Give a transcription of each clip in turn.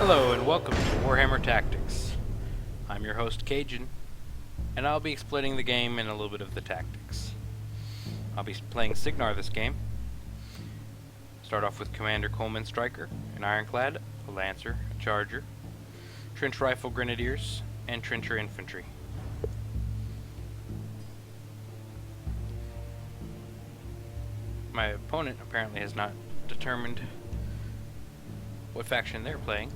Hello and welcome to Warhammer Tactics. I'm your host Cajun, and I'll be explaining the game and a little bit of the tactics. I'll be playing Signar this game. Start off with Commander Coleman Striker, an Ironclad, a Lancer, a Charger, Trench Rifle Grenadiers, and Trencher Infantry. My opponent apparently has not determined what faction they're playing.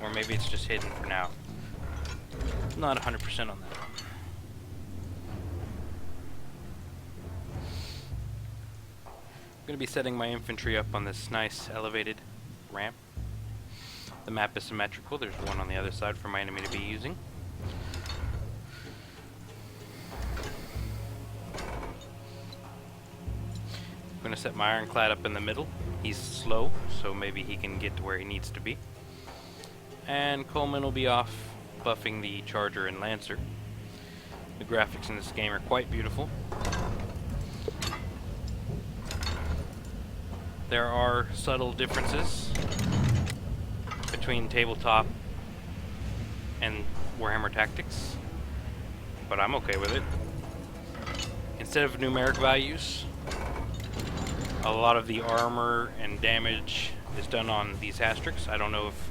Or maybe it's just hidden for now. I'm not 100% on that one. I'm going to be setting my infantry up on this nice elevated ramp. The map is symmetrical. There's one on the other side for my enemy to be using. I'm going to set my Ironclad up in the middle. He's slow, so maybe he can get to where he needs to be. And Coleman will be off buffing the Charger and Lancer. The graphics in this game are quite beautiful. There are subtle differences between tabletop and Warhammer Tactics, but I'm okay with it. Instead of numeric values, a lot of the armor and damage is done on these asterisks. I don't know if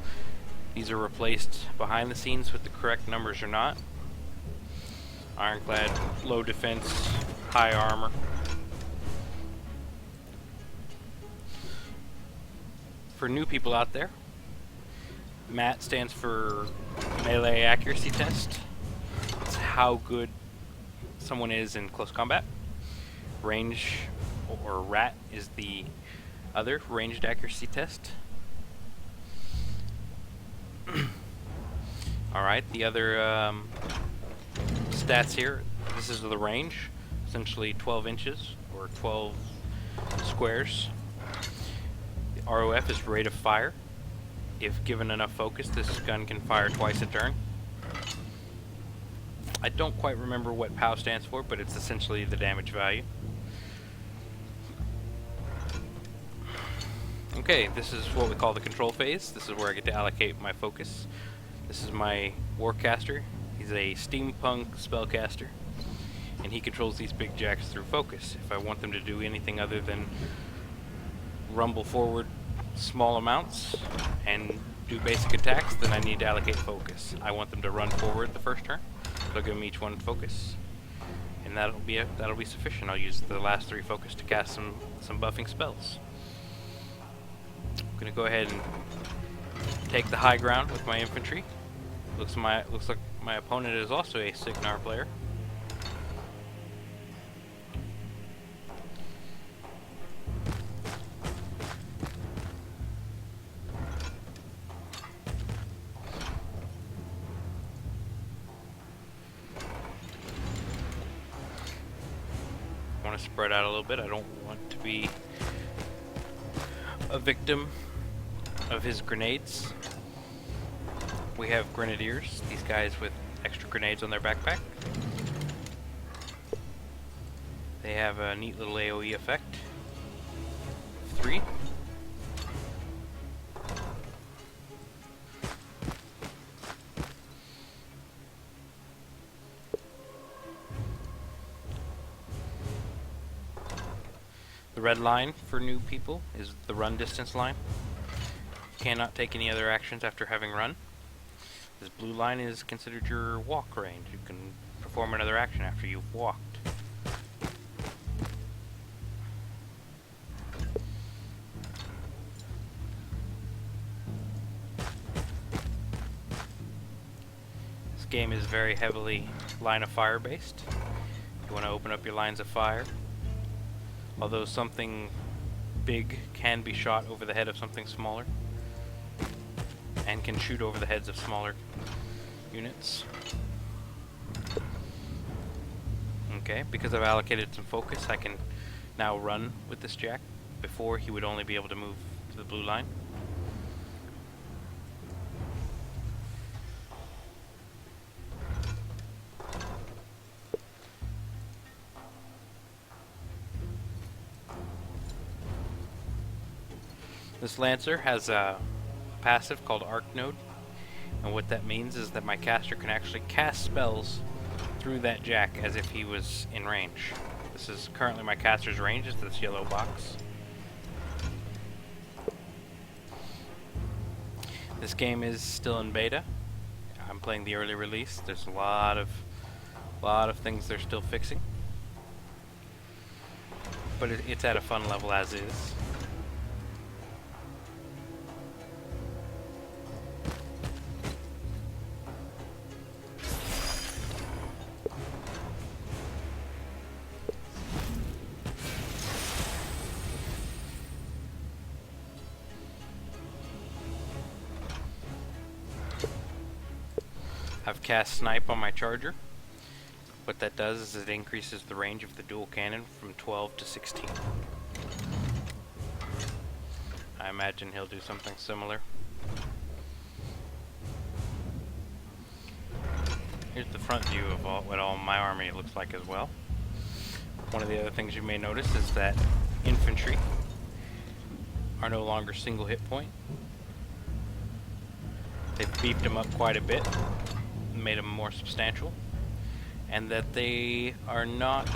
these are replaced behind the scenes with the correct numbers or not. Ironclad, low defense, high armor. For new people out there, MAT stands for Melee Accuracy Test. It's how good someone is in close combat. Range, or RAT, is the other, Ranged Accuracy Test. Alright, the other stats here, this is the range, essentially 12 inches, or 12 squares. The ROF is rate of fire. If given enough focus, this gun can fire twice a turn. I don't quite remember what POW stands for, but it's essentially the damage value. Okay, this is what we call the control phase. This is where I get to allocate my focus. This is my Warcaster. He's a steampunk spellcaster, and he controls these big jacks through focus. If I want them to do anything other than rumble forward small amounts and do basic attacks, then I need to allocate focus. I want them to run forward the first turn, so I'll give them each one focus, and that'll be sufficient. I'll use the last 3 focus to cast some buffing spells. I'm gonna go ahead and take the high ground with my infantry. Looks like my opponent is also a Signar player. I want to spread out a little bit. I don't want to be a victim of his grenades. We have Grenadiers, these guys with extra grenades on their backpack. They have a neat little AoE effect. 3. The red line for new people is the run distance line. You cannot take any other actions after having run. This blue line is considered your walk range. You can perform another action after you've walked. This game is very heavily line of fire based. You want to open up your lines of fire. Although something big can be shot over the head of something smaller, and can shoot over the heads of smaller units. Okay, because I've allocated some focus, I can now run with this jack. Before, he would only be able to move to the blue line. This Lancer has a passive called Arc Node, and what that means is that my caster can actually cast spells through that jack as if he was in range. This is currently my caster's range, is this yellow box. This game is still in beta. I'm playing the early release. There's a lot of things they're still fixing, but it's at a fun level as is. I've cast Snipe on my charger. What that does is it increases the range of the dual cannon from 12 to 16. I imagine he'll do something similar. Here's the front view of what all my army looks like as well. One of the other things you may notice is that infantry are no longer single hit point. They've beefed them up quite a bit, made them more substantial, and that they are not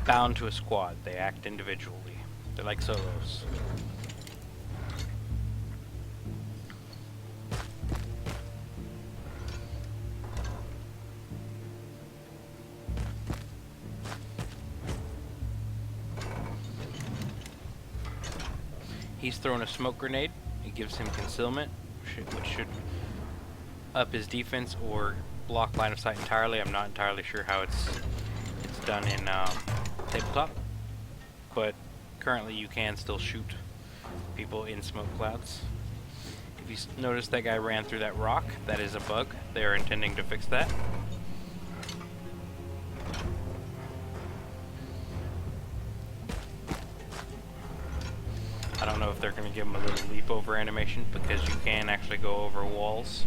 bound to a squad. They act individually. They're like solos. He's thrown a smoke grenade. It gives him concealment, which should up his defense or block line of sight entirely. I'm not entirely sure how it's done in tabletop, but currently you can still shoot people in smoke clouds. If you notice that guy ran through that rock, that is a bug. They are intending to fix that. I don't know if they're going to give him a little leap over animation, because you can actually go over walls.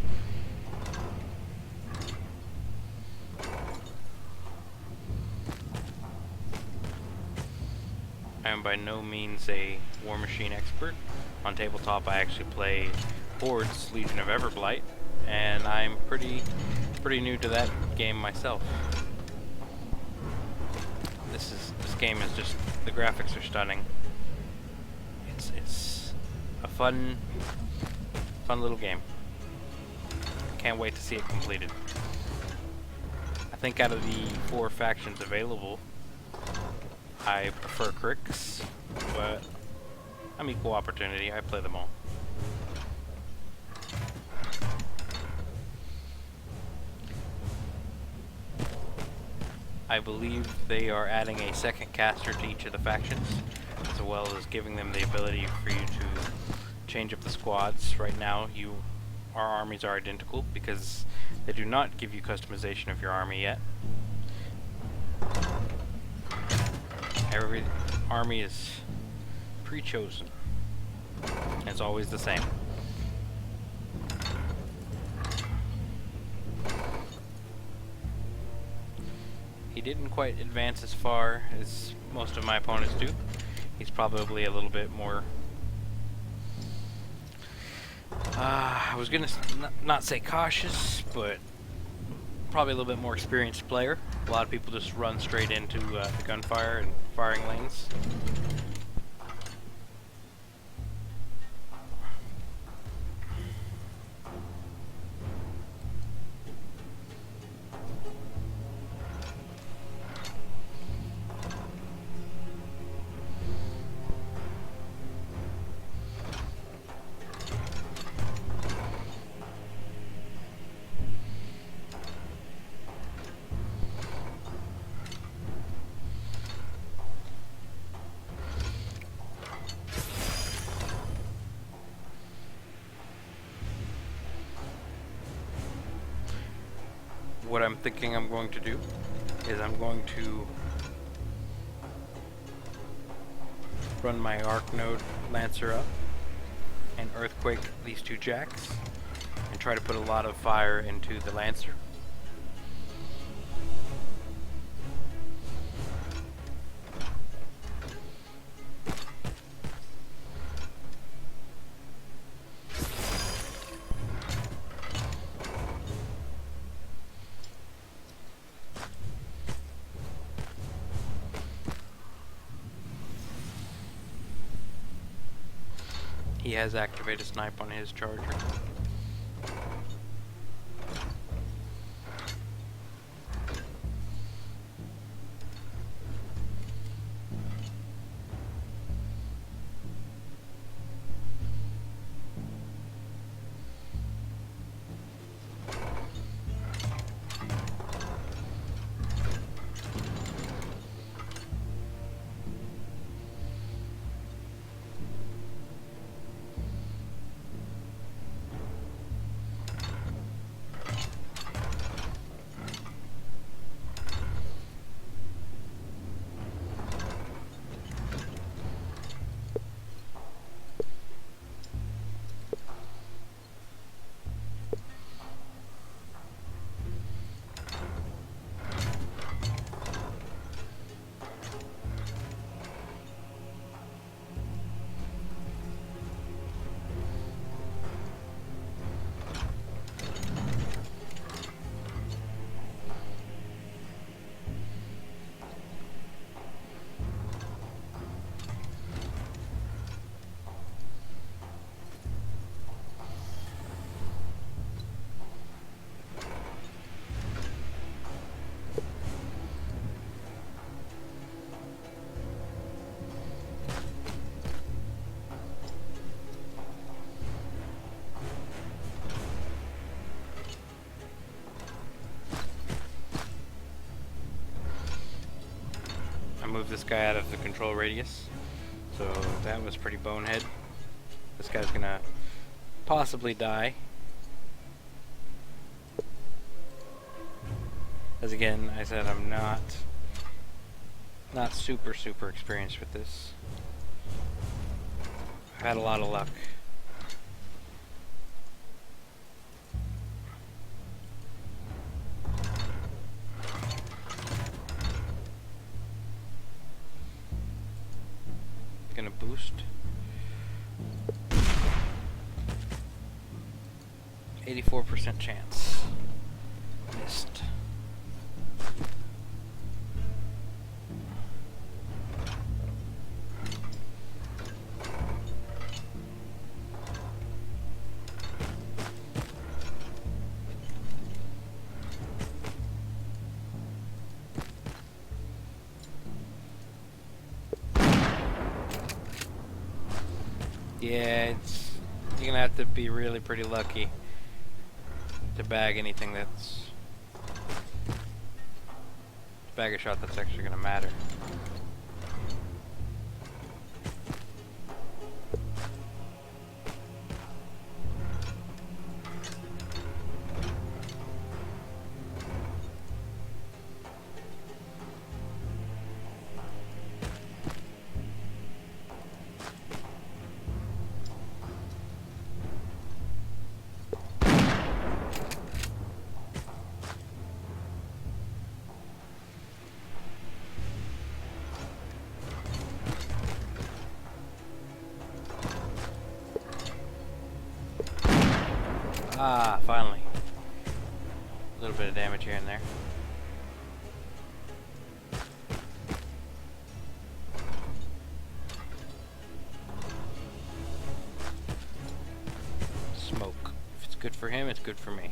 I am by no means a Warmachine expert. On tabletop I actually play Horde's Legion of Everblight, and I'm pretty new to that game myself. This game is just, the graphics are stunning. It's a fun little game. Can't wait to see it completed. I think out of the 4 factions available, I prefer Cricks, but I'm equal opportunity. I play them all. I believe they are adding a second caster to each of the factions, as well as giving them the ability for you to change up the squads. Right now, our armies are identical because they do not give you customization of your army yet. Every army is pre-chosen. It's always the same. He didn't quite advance as far as most of my opponents do. He's probably a little bit more... I was gonna not say cautious, but probably a little bit more experienced player. A lot of people just run straight into the gunfire and firing lanes. What I'm thinking I'm going to do is I'm going to run my Arc Node Lancer up and Earthquake these 2 jacks and try to put a lot of fire into the Lancer. He has activated snipe on his charger. Move this guy out of the control radius, so that was pretty bonehead. This guy's gonna possibly die, as again I said, I'm not super experienced with this. I've had a lot of luck. Gonna boost. 84% chance. Missed. Yeah, you're gonna have to be really pretty lucky to bag anything that's bag a shot that's actually gonna matter. Ah, finally. A little bit of damage here and there. Smoke. If it's good for him, it's good for me.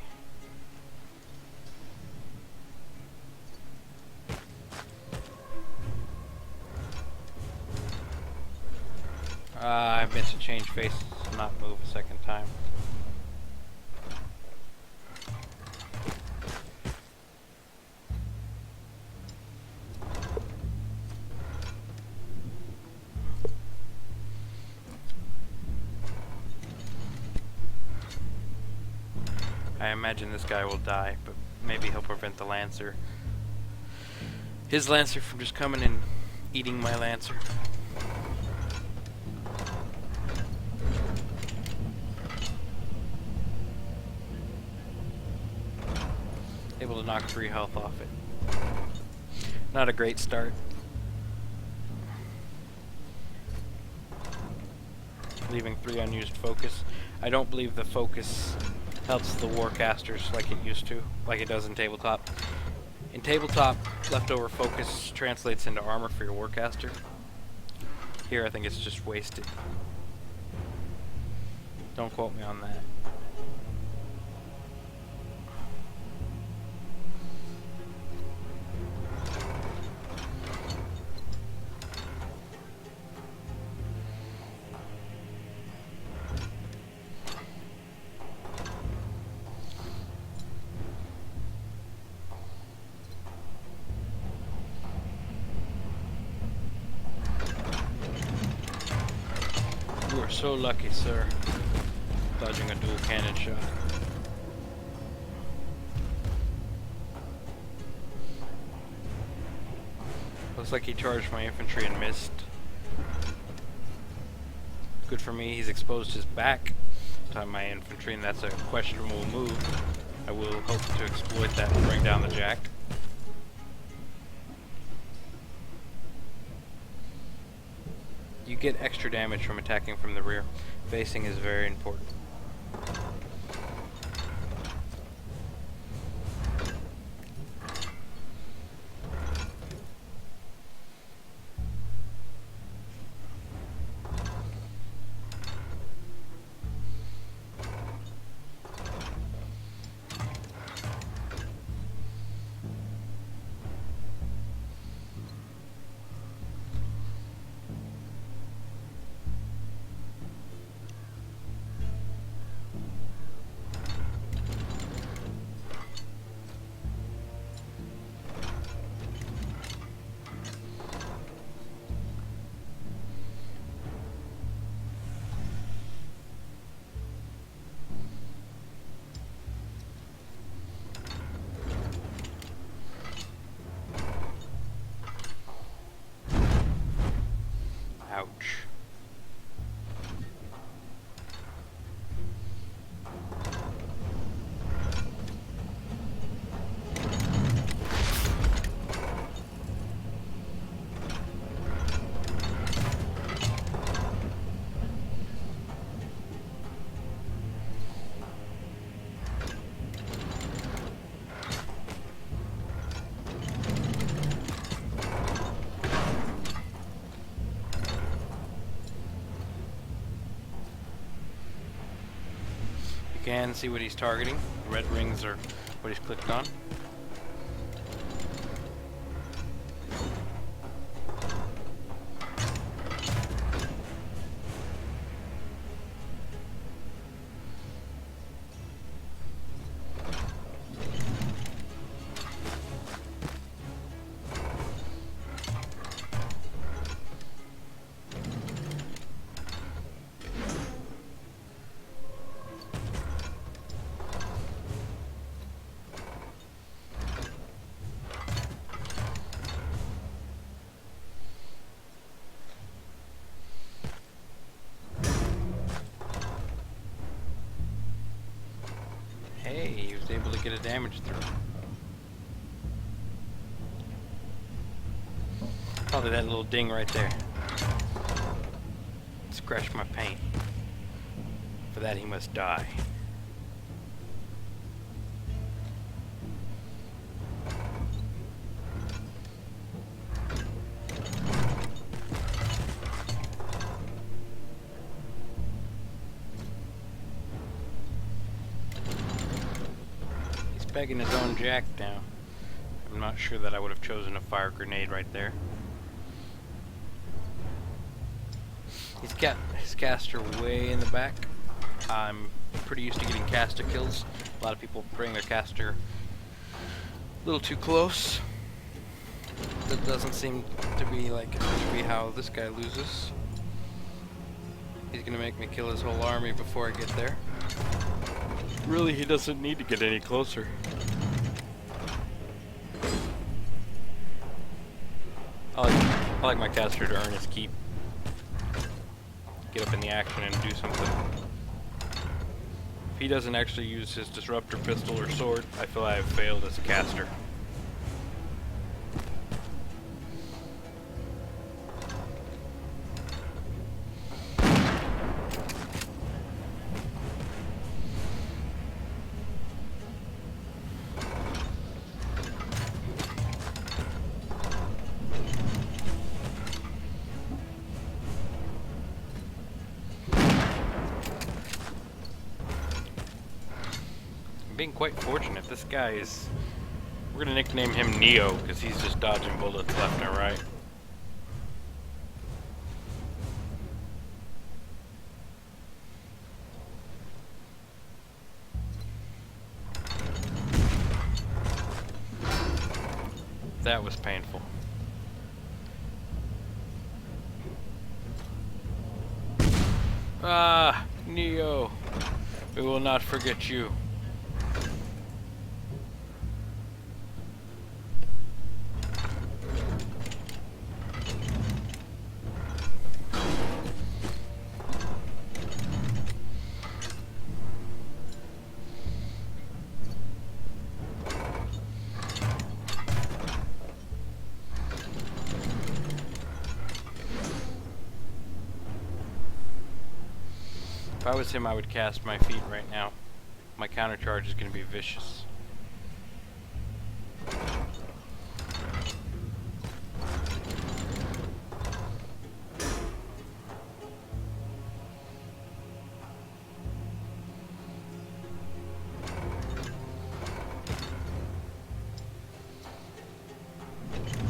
I meant to change face, not move a second time. I imagine this guy will die, but maybe he'll prevent the Lancer. His Lancer from just coming and eating my Lancer. Able to knock 3 health off it. Not a great start. Leaving 3 unused focus. I don't believe the focus helps the Warcasters like it used to, like it does in tabletop. In tabletop, leftover focus translates into armor for your Warcaster. Here I think it's just wasted. Don't quote me on that. You are so lucky, sir. Dodging a dual cannon shot. Looks like he charged my infantry and missed. Good for me, he's exposed his back to my infantry, and that's a questionable move. I will hope to exploit that and bring down the jack. You get extra damage from attacking from the rear. Facing is very important. Ouch. Can see what he's targeting. The red rings are what he's clicked on. Hey, he was able to get a damage through. Probably that little ding right there. Scratched my paint. For that he must die. Pegging his own jack down. I'm not sure that I would have chosen a fire grenade right there. He's got his caster way in the back. I'm pretty used to getting caster kills. A lot of people bring their caster a little too close. That doesn't seem to be like it should be how this guy loses. He's gonna make me kill his whole army before I get there. Really, he doesn't need to get any closer. I like my caster to earn his keep. Get up in the action and do something. If he doesn't actually use his disruptor pistol or sword, I feel I have failed as a caster. being quite fortunate. This guy is... We're gonna nickname him Neo, because he's just dodging bullets left and right. That was painful. Ah, Neo. We will not forget you. If I was him, I would cast my feet right now. My countercharge is going to be vicious.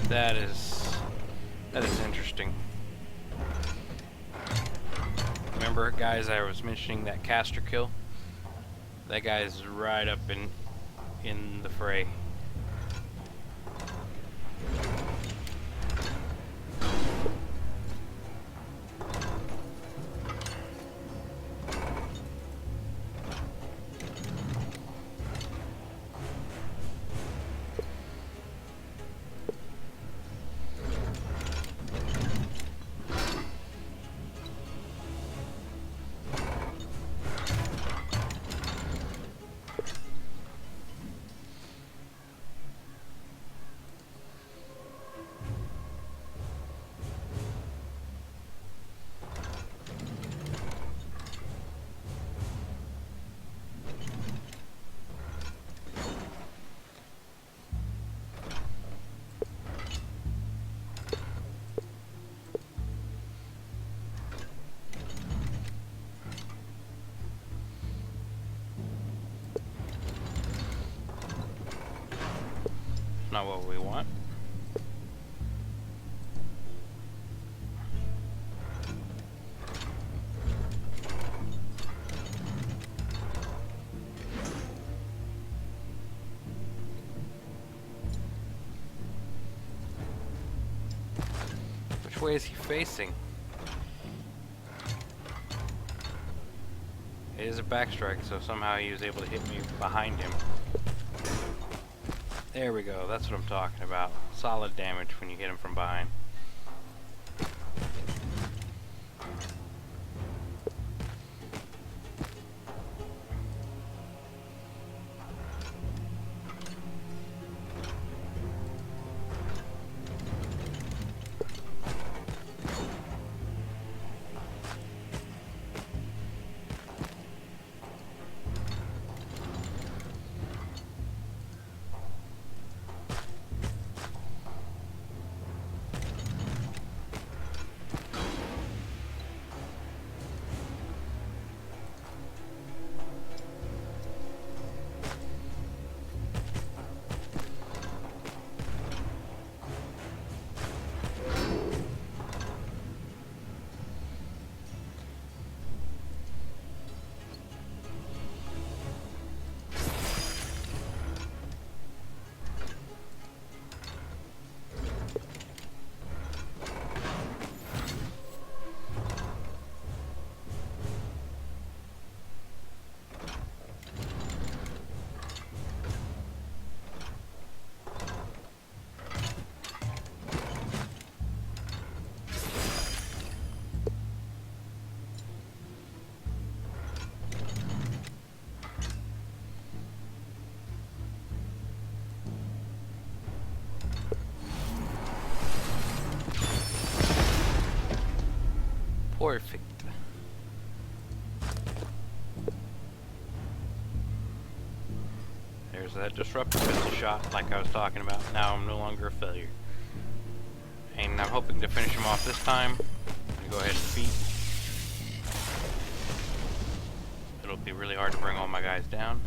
That is interesting. Remember, guys, I was mentioning that caster kill? That guy's right up in the fray. Not what we want. Which way is he facing? It is a backstrike, so somehow he was able to hit me behind him. There we go, that's what I'm talking about. Solid damage when you hit him from behind. Perfect. There's that disruptor pistol shot like I was talking about. Now I'm no longer a failure. And I'm hoping to finish him off this time. I'm gonna go ahead and feet. It'll be really hard to bring all my guys down.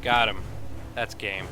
Got him. That's game.